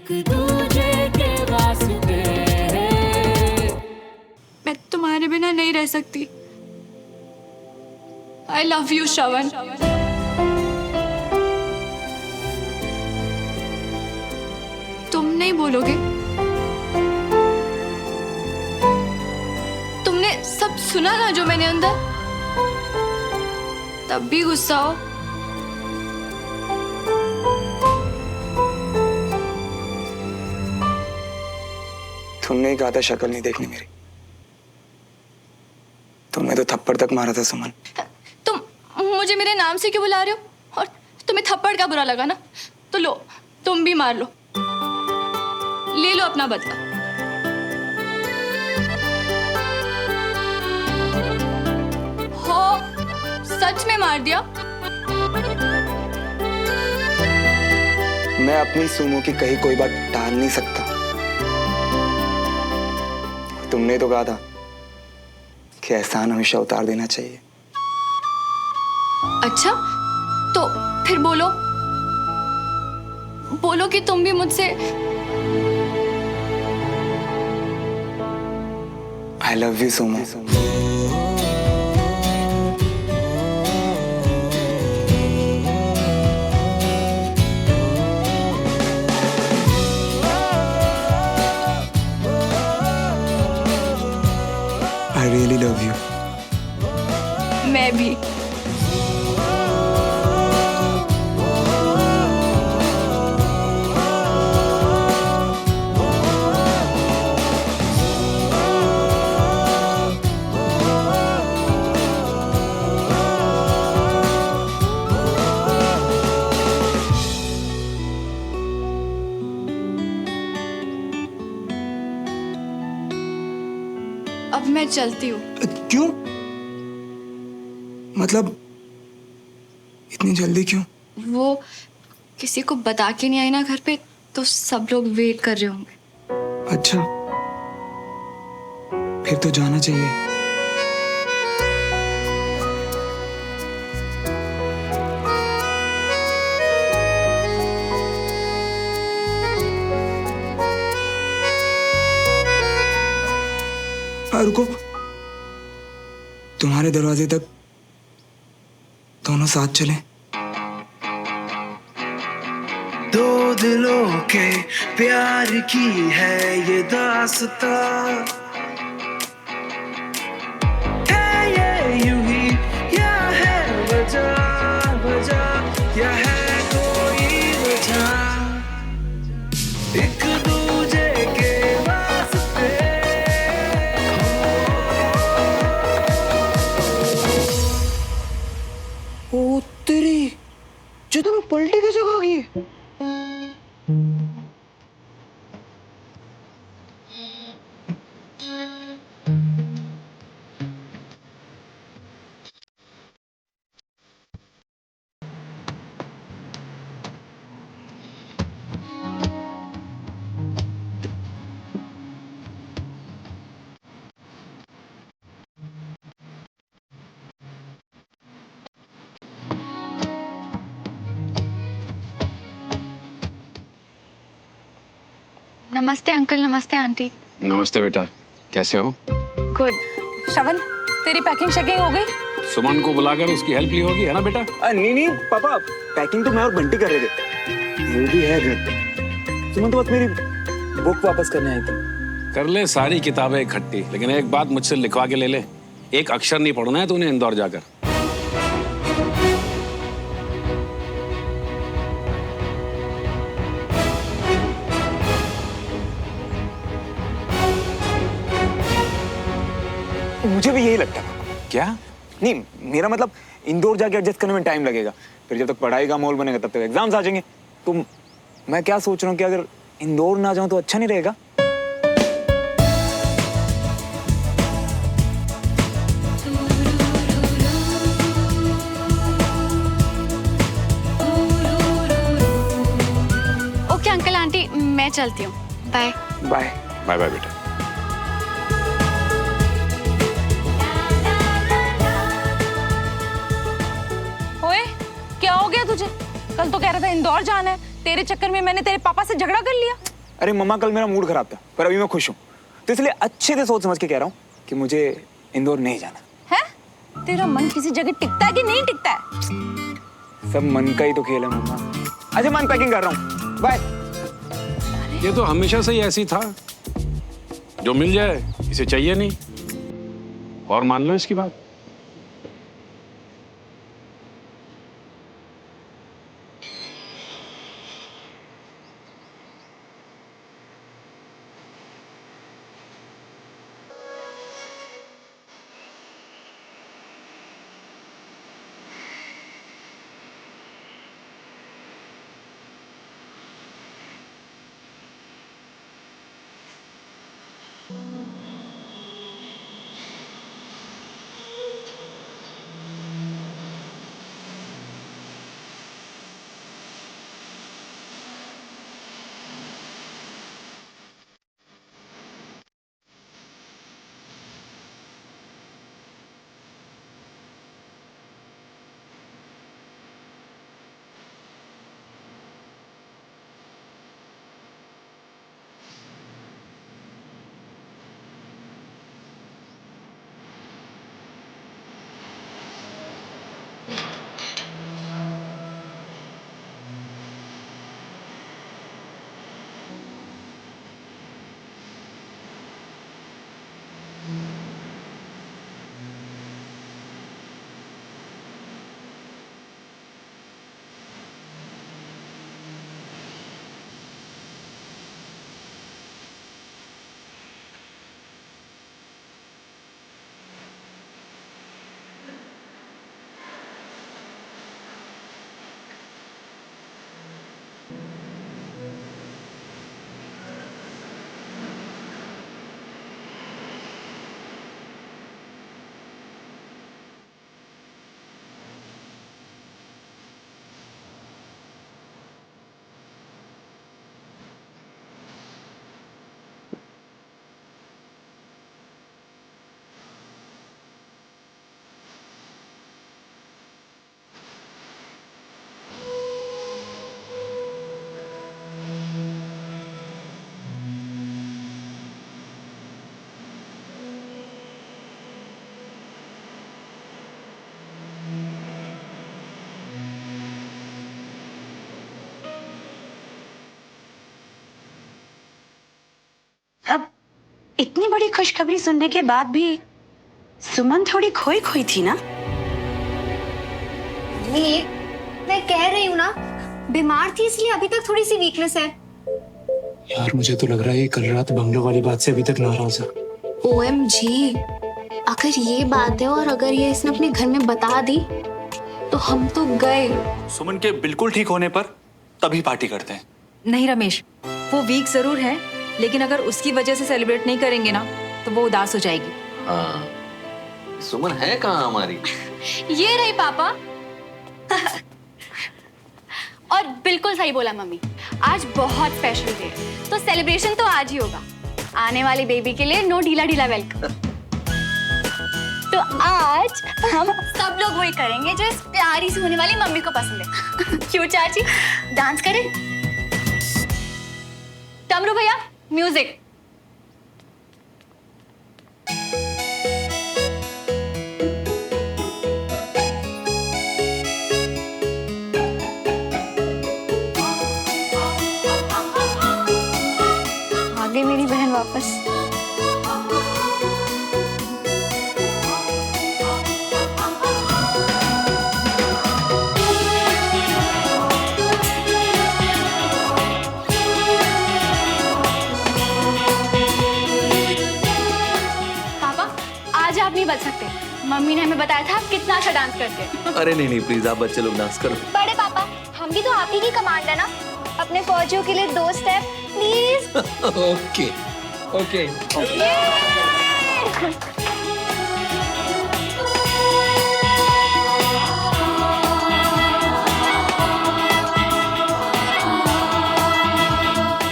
एक दूजे के वास्ते। मैं तुम्हारे बिना नहीं रह सकती। I love you, श्रवण। तुम नहीं बोलोगे? तुमने सब सुना ना जो मैंने अंदर, तब भी गुस्सा हो। तुमने ही कहा था शक्ल नहीं देखनी मेरी। तुमने तो थप्पड़ तक मारा था सुमन। तुम मुझे मेरे नाम से क्यों बुला रहे हो? और तुम्हें थप्पड़ का बुरा लगा ना, तो लो, तुम भी मार लो, ले लो अपना बदला। हो, सच में मार दिया? मैं अपनी सुमो की कही कोई बात टाल नहीं सकता। तुमने तो कहा था कि एहसान हमेशा उतार देना चाहिए। अच्छा, तो फिर बोलो, बोलो कि तुम भी मुझसे। I love you Sumo. I really love you. मैं भी। अब मैं चलती हूँ। क्यों? मतलब इतनी जल्दी क्यों? वो किसी को बता के नहीं आई ना घर पे, तो सब लोग वेट कर रहे होंगे। अच्छा, फिर तो जाना चाहिए। रुको, तुम्हारे दरवाजे तक दोनों साथ चले। दो दिलों के प्यार की है ये दास्तां, है ये यूं ही या है वजह वजह या है कोई वजह, एक दूजे के वास्ते। ओ तेरी, जो तुम्हें पलटी कैसे खागी? नमस्ते अंकल, नमस्ते आंटी। नमस्ते बेटा, कैसे हो? गुड। श्रवण, तेरी पैकिंग शैकिंग हो गई? सुमन को बुलाकर उसकी हेल्प ली होगी, है ना बेटा? नहीं नहीं पापा, पैकिंग तो मैं और बंटी कर रहे थे। वो भी है घर। सुमन तो बस मेरी बुक वापस करने आई थी। कर ले सारी किताबें इकट्ठी, लेकिन एक बात मुझसे लिखवा के ले ले, एक अक्षर नहीं पढ़ना है तूने इंदौर जाकर। मुझे भी यही लगता है। क्या? नहीं, मेरा मतलब इंदौर जाके एडजस्ट करने में टाइम लगेगा, फिर जब तक पढ़ाई का माहौल बनेगा तब तक एग्जाम्स आ जाएंगे। तो मैं क्या सोच रहा हूँ कि अगर इंदौर ना जाऊं तो अच्छा नहीं रहेगा? ओके अंकल आंटी, मैं चलती हूँ। Bye bye. बाय बाय बेटा। ओए, क्या हो गया तुझे? कल तो कह रहा था इंदौर जाना है, तेरे चक्कर में मैंने तेरे पापा से झगड़ा कर लिया। अरे मम्मा, कल मेरा मूड खराब था पर अभी मैं खुश हूँ, तो इसलिए अच्छे से सोच समझ के कह रहा हूँ कि मुझे इंदौर नहीं जाना है? तेरा मन किसी जगह टिकता है कि नहीं टिकता है? सब मन का ही तो खेल है मम्मा। अच्छा मैं पैकिंग कर रहा हूँ, बाय। ये तो हमेशा से ही ऐसी था, जो मिल जाए इसे चाहिए नहीं, और मान लो इसकी बात। अब इतनी बड़ी खुशखबरी सुनने के बाद भी सुमन थोड़ी खोई खोई थी ना? मीर, मैं कह रही हूँ ना, बीमार थी इसलिए अभी तक थोड़ी सी वीकनेस है। यार मुझे तो लग रहा है कल रात बंगलो वाली बात से अभी तक नाराज है। OMG, अगर ये बात है और अगर ये इसने अपने घर में बता दी तो हम तो गए। सुमन के बिल्कुल ठीक होने पर तभी पार्टी करते हैं। नहीं रमेश, वो वीक जरूर है, लेकिन अगर उसकी वजह से सेलिब्रेट नहीं करेंगे ना तो वो उदास हो जाएगी। हाँ, सुमन है कहाँ हमारी? ये रही पापा। और बिल्कुल सही बोला मम्मी, आज बहुत स्पेशल डे है, तो सेलिब्रेशन तो आज ही होगा। आने वाली बेबी के लिए नो ढीला ढीला वेलकम। तो आज हम सब लोग वही करेंगे जो इस प्यारी सी होने वाली मम्मी को पसंद है। क्यों चाची, डांस करें? डमरू भैया, म्यूजिक। आ गई मेरी बहन वापस। आप नहीं बच सकते, मम्मी ने हमें बताया था आप कितना अच्छा डांस करते हैं। अरे नहीं नहीं प्लीज, आप बच्चे लोग डांस करो। बड़े पापा, हम भी तो आप ही की कमांड है ना, अपने फौजियों के लिए 2 स्टेप प्लीज। Okay okay.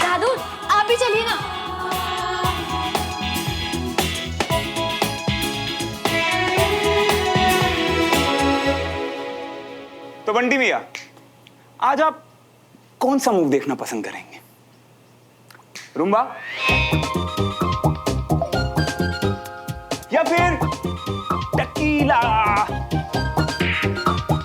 दादू आप भी चलिए ना। तो बंटी भैया, आज आप कौन सा मूव देखना पसंद करेंगे? रुम्बा या फिर टकीला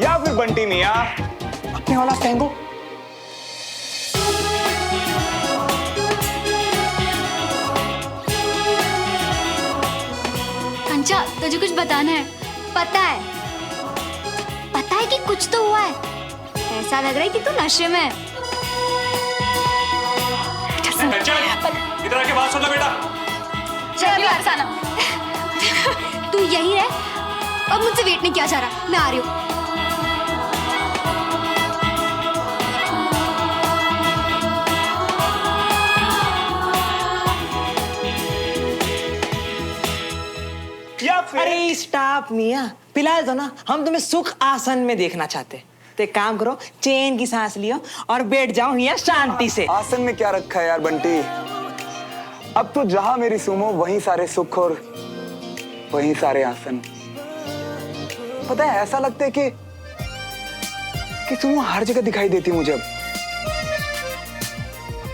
या फिर बंटी मिया अपने वाला टैंगो? कंचा, तुझे कुछ बताना है? पता है कि कुछ तो हुआ है। ऐसा लग रहा है कि तू नशे में है। इधर आके बात सुन लो बेटा। चल अभी अरसाना, तू यही रह। अब मुझसे वेट नहीं किया जा रहा, मैं आ रही हूँ। अरे स्टॉप मिया, पिला दो ना, हम तुम्हें सुख आसन में देखना चाहते। तो एक काम करो, चैन की सांस लियो और बैठ जाओ मिया शांति से। आसन में क्या रखा है यार बंटी? अब तो जहां मेरी सुमो वहीं सारे सुख और वहीं सारे आसन। पता है ऐसा लगता है कि सुमो हर जगह दिखाई देती मुझे अब।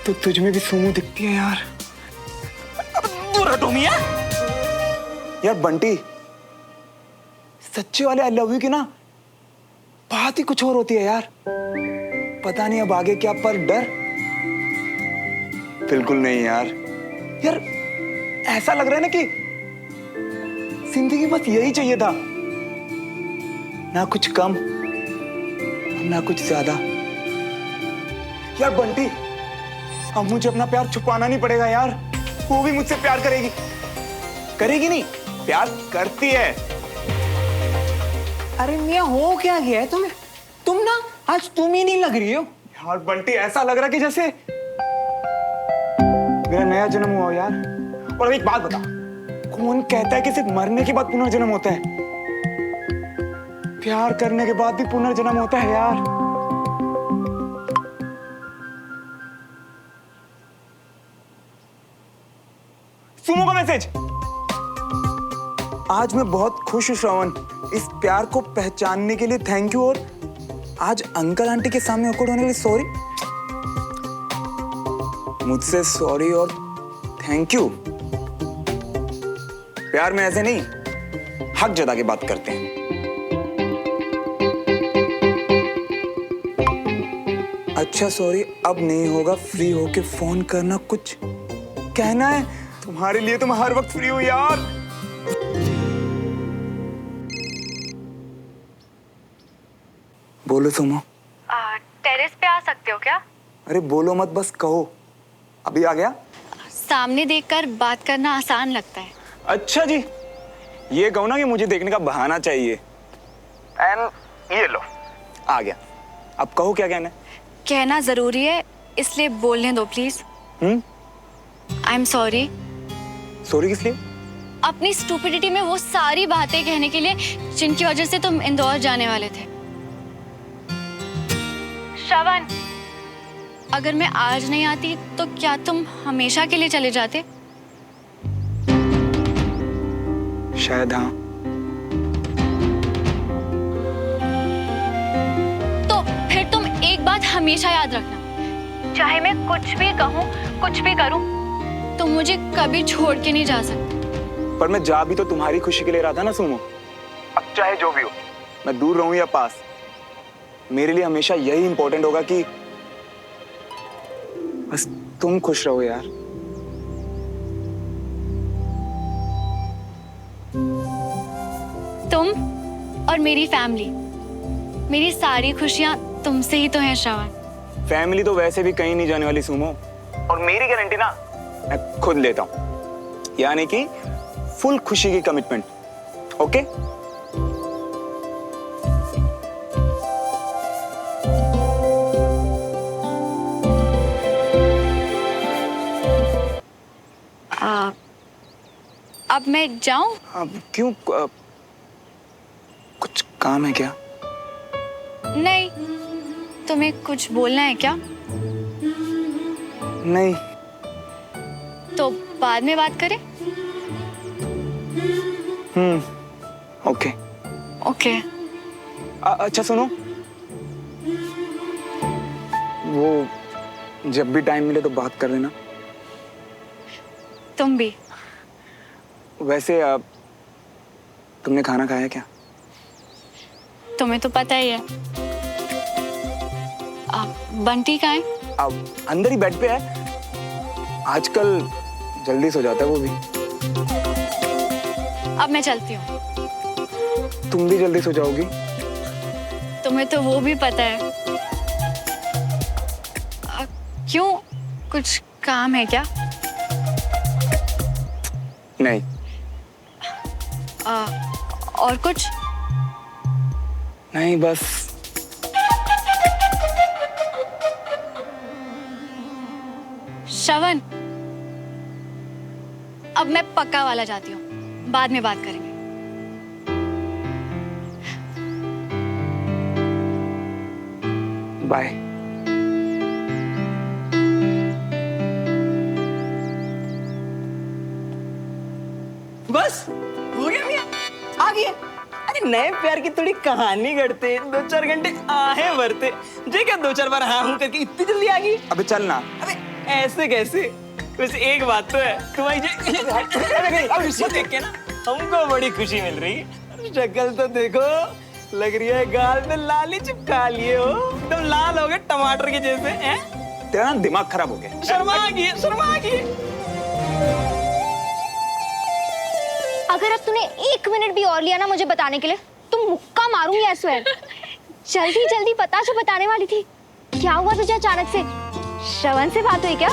तो तुझ में भी सुमो दिखती है यार। दूर हटो मिया। यार बंटी, सच्चे वाले आई लव यू की ना बात ही कुछ और होती है यार। पता नहीं अब आगे क्या, पर डर बिल्कुल नहीं यार। यार ऐसा लग रहा है ना कि जिंदगी बस यही चाहिए था, ना कुछ कम ना कुछ ज्यादा। यार बंटी, अब मुझे अपना प्यार छुपाना नहीं पड़ेगा यार। वो भी मुझसे प्यार करेगी। करेगी नहीं, प्यार करती है। अरे मिया हो क्या गया है तुम्हें? तुम ना आज तुम ही नहीं लग रही हो यार बंटी। ऐसा लग रहा है कि जैसे मेरा नया जन्म हुआ यार। और अब एक बात बता, कौन कहता है कि सिर्फ मरने के बाद पुनर्जन्म होता है? प्यार करने के बाद भी पुनर्जन्म होता है यार। सुमो का मैसेज। आज मैं बहुत खुश हूं श्रवण, इस प्यार को पहचानने के लिए थैंक यू। और आज अंकल आंटी के सामने awkward होने के लिए सॉरी। मुझसे सॉरी और थैंक यू। प्यार में ऐसे नहीं, हक जता के बात करते हैं। अच्छा सॉरी, अब नहीं होगा। फ्री होके फोन करना, कुछ कहना है? तुम्हारे लिए तो मैं हर वक्त फ्री हूं यार। बोलो सुमो। टेरेस पे आ सकते हो क्या? अरे बोलो मत, बस कहो। अभी आ गया। सामने देखकर बात करना आसान लगता है। अच्छा जी, ये कहो ना कि मुझे देखने का बहाना चाहिए। एंड ये लो, आ गया। अब कहो क्या कहना है। कहना जरूरी है, इसलिए बोलने दो please. I am sorry. Sorry किस लिए? अपनी स्टूपिडिटी में वो सारी बातें कहने के लिए जिनकी वजह से तुम इंदौर जाने वाले थे। श्रवण, अगर मैं आज नहीं आती तो क्या तुम हमेशा के लिए चले जाते? शायद हाँ। तो फिर तुम एक बात हमेशा याद रखना, चाहे मैं कुछ भी कहूँ कुछ भी करूँ, तुम मुझे कभी छोड़ के नहीं जा सकते। पर मैं जा भी तो तुम्हारी खुशी के लिए रहा था ना सुमो। अब चाहे जो भी हो, मैं दूर रहूं या पास, मेरे लिए हमेशा यही इंपॉर्टेंट होगा कि बस तुम खुश रहो यार। तुम और मेरी फैमिली, मेरी सारी खुशियां तुमसे ही तो हैं श्रवण। फैमिली तो वैसे भी कहीं नहीं जाने वाली सुमो, और मेरी गारंटी ना मैं खुद लेता हूं, यानी कि फुल खुशी की कमिटमेंट। ओके? अब मैं जाऊं? अब क्यों? कुछ काम है क्या? नहीं, तुम्हें कुछ बोलना है क्या? नहीं। तो बाद में बात करें? ओके। ओके। अच्छा सुनो, वो जब भी टाइम मिले तो बात कर लेना। तुम भी। वैसे तुमने खाना खाया क्या? तुम्हें तो पता ही है। बंटी कहाँ है? अंदर ही बेड पे है। आजकल जल्दी सो जाता है वो भी। अब मैं चलती हूँ। तुम भी जल्दी सो जाओगी? तुम्हें तो वो भी पता है। क्यों, कुछ काम है क्या? नहीं। और कुछ? नहीं, बस श्रवण, अब मैं पक्का वाला जाती हूँ, बाद में बात करेंगे। बाय। बस हो गया भैया, आ गए। अरे नए प्यार की थोड़ी कहानी गढ़ते, 2-4 घंटे आहे भरते, जे क्या 2-4 बार हाँ हूँ करके इतनी जल्दी आ गई। अबे चल ना। अबे ऐसे कैसे? वैसे एक बात तो है, तुम्हारी देख के ना हमको बड़ी खुशी मिल रही है। शक्ल तो देखो, लग रही है गाल में लाली चिपका लिए हो, तुम लाल हो गए टमाटर के जैसे हैं। तेरा ना दिमाग खराब हो गया। शर्मा आ गई। अगर अब तूने 1 मिनट भी और लिया ना मुझे बताने के लिए, तुम मुक्का मारूंगी आई स्वेयर। जल्दी जल्दी बता जो बताने वाली थी। क्या हुआ तुझे अचानक से? श्रवण से बात हुई क्या?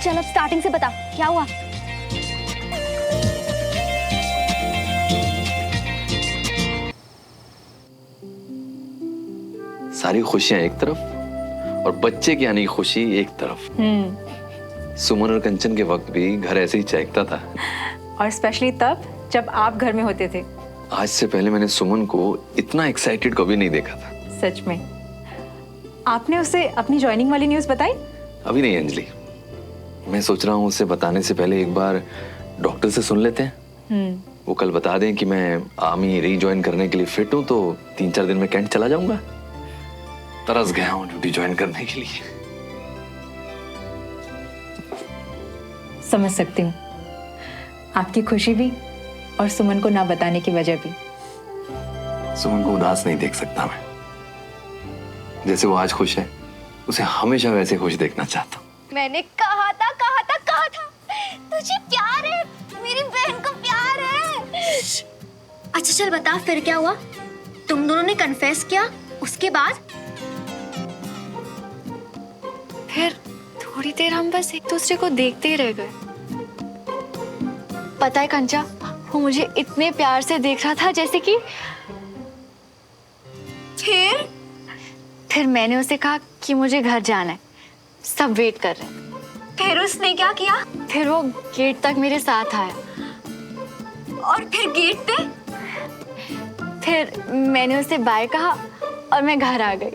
चलो स्टार्टिंग से बता, क्या हुआ? सारी खुशियां एक तरफ और बच्चे की आने की खुशी एक तरफ। सुमन और कंचन के वक्त भी घर ऐसे ही चहकता था। और स्पेशली तब जब आप घर में होते थे। आज से पहले मैंने सुमन को इतना एक्साइटेड कभी नहीं देखा था। सच में। आपने उसे अपनी ज्वाइनिंग वाली न्यूज़ बताई? अभी नहीं अंजलि, मैं सोच रहा हूँ उसे बताने से पहले एक बार डॉक्टर से सुन लेते हैं। वो कल बता दें कि मैं आर्मी रीज्वाइन करने के लिए फिट हूँ तो 3-4 दिन में कैंट चला जाऊंगा। तरस गया हूँ ड्यूटी ज्वाइन करने के लिए। समझ सकती हूँ आपकी खुशी भी और सुमन को ना बताने की वजह भी। सुमन को उदास नहीं देख सकता मैं। जैसे वो आज खुश है, उसे हमेशा वैसे खुश देखना चाहता हूँ। मैंने कहा था तुझे प्यार है, मेरी बहन को प्यार है। अच्छा चल बता फिर क्या हुआ? तुम दोनों ने कन्फेस किया, उसके बाद? फिर थोड़ी देर हम बस एक दूसरे को देखते ही रह गए। पता है कंचा, वो मुझे इतने प्यार से देख रहा था जैसे कि फिर मैंने उसे कहा कि मुझे घर जाना है, सब वेट कर रहे हैं। फिर उसने क्या किया? फिर वो गेट तक मेरे साथ आया। और फिर गेट पे? फिर मैंने उसे बाय कहा और मैं घर आ गई।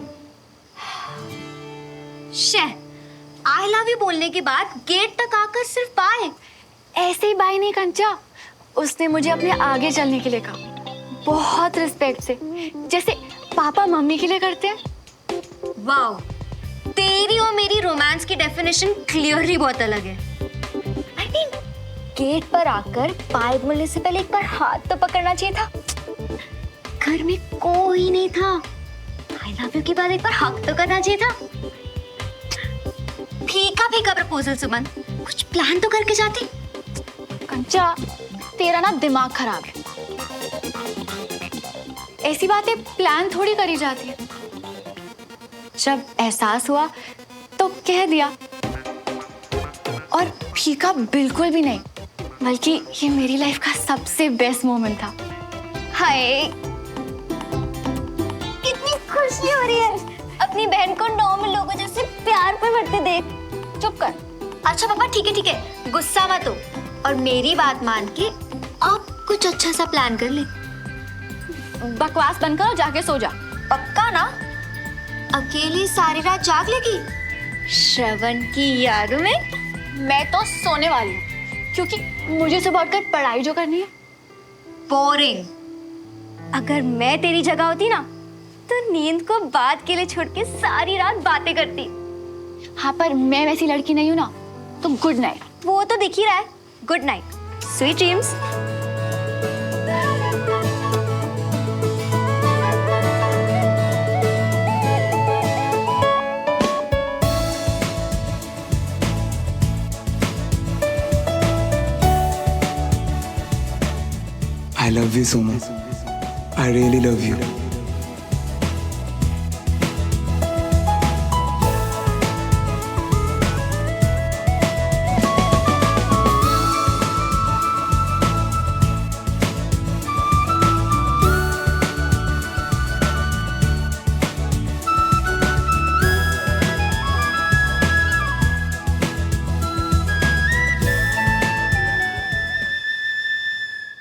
आई लव यू बोलने के बाद गेट तक आकर सिर्फ बाय? ऐसे ही बाय नहीं कंचा, उसने मुझे अपने आगे चलने के लिए कहा, बहुत रिस्पेक्ट से, जैसे पापा मम्मी के लिए करते हैं। वाओ, तेरी और मेरी रोमांस की डेफिनेशन क्लियरली बहुत अलग है। I mean, गेट पर आकर बाय बोलने से पहले एक बार हाथ तो पकड़ना चाहिए था। घर में कोई नहीं था, आई लव यू के बाद एक बार हक तो करना चाहिए था। फीका प्रपोजल सुमन, कुछ प्लान तो करके जाती। कंचा, तेरा ना दिमाग खराब है। ऐसी बातें प्लान थोड़ी करी जाती है। जब एहसास हुआ तो कह दिया, और फीका बिल्कुल भी नहीं, बल्कि ये मेरी लाइफ का सबसे बेस्ट मोमेंट था। हाय, कितनी खुशी हो रही है अपनी बहन को नॉर्मल लोगों जैसे प्यार पे बढ़ते देख। चुप कर। अच्छा पापा ठीक है, गुस्सा मत हो और मेरी बात मान के आप कुछ अच्छा सा प्लान कर ले। बकवास बंद कर और जाके सो जा। पक्का ना? अकेली सारी रात जाग लेगी श्रवण की यारों में? मैं तो सोने वाली हूँ, क्योंकि मुझे सुबह उठकर पढ़ाई जो करनी है। बोरिंग। अगर मैं तेरी जगह होती ना तो नींद को बात के लिए छोड़ के सारी रात बातें करती। हाँ, पर मैं वैसी लड़की नहीं हूँ ना, तो गुड नाइट। वो तो दिख ही रहा है। Good night, sweet dreams. I love you so much. I really love you.